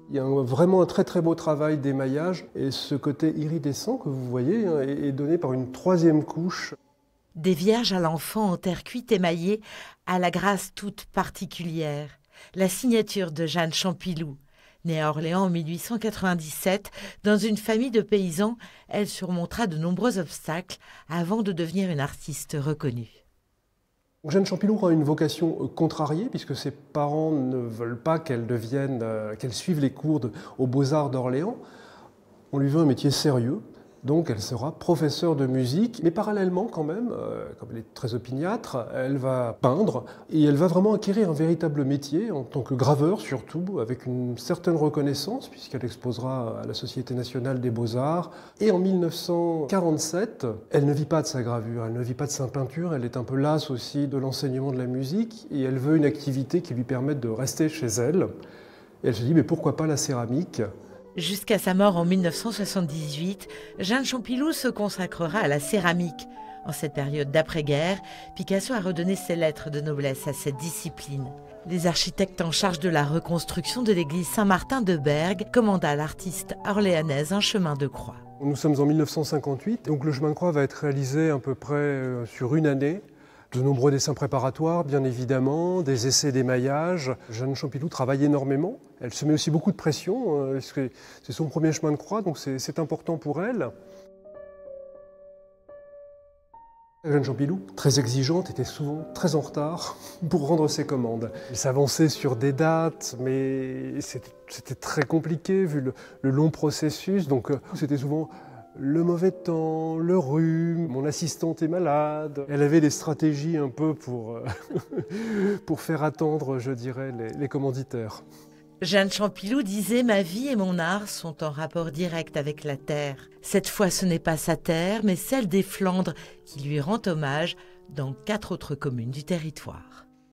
Il y a vraiment un très très beau travail d'émaillage et ce côté iridescent que vous voyez est donné par une troisième couche. Des vierges à l'enfant en terre cuite émaillée à la grâce toute particulière. La signature de Jeanne Champilloux. Née à Orléans en 1897, dans une famille de paysans, elle surmontera de nombreux obstacles avant de devenir une artiste reconnue. Jeanne Champilloux a une vocation contrariée puisque ses parents ne veulent pas qu'elle suive les cours aux Beaux-Arts d'Orléans. On lui veut un métier sérieux, donc elle sera professeure de musique, mais parallèlement quand même, comme elle est très opiniâtre, elle va peindre et elle va vraiment acquérir un véritable métier en tant que graveur surtout, avec une certaine reconnaissance puisqu'elle exposera à la Société nationale des beaux-arts. Et en 1947, elle ne vit pas de sa gravure, elle ne vit pas de sa peinture, elle est un peu lasse aussi de l'enseignement de la musique et elle veut une activité qui lui permette de rester chez elle. Et elle se dit, mais pourquoi pas la céramique ? Jusqu'à sa mort en 1978, Jeanne Champilloux se consacrera à la céramique. En cette période d'après-guerre, Picasso a redonné ses lettres de noblesse à cette discipline. Les architectes en charge de la reconstruction de l'église Saint-Martin de Bergues commanda à l'artiste orléanaise un chemin de croix. Nous sommes en 1958, donc le chemin de croix va être réalisé à peu près sur une année. De nombreux dessins préparatoires, bien évidemment, des essais d'émaillage. Jeanne Champilloux travaille énormément. Elle se met aussi beaucoup de pression, parce que c'est son premier chemin de croix, donc c'est important pour elle. Jeanne Champilloux, très exigeante, était souvent très en retard pour rendre ses commandes. Elle s'avançait sur des dates, mais c'était très compliqué vu le long processus, donc c'était souvent le mauvais temps, le rhume, mon assistante est malade. Elle avait des stratégies un peu pour faire attendre, je dirais, les commanditaires. Jeanne Champilloux disait « Ma vie et mon art sont en rapport direct avec la terre. Cette fois, ce n'est pas sa terre, mais celle des Flandres qui lui rend hommage dans 4 autres communes du territoire. »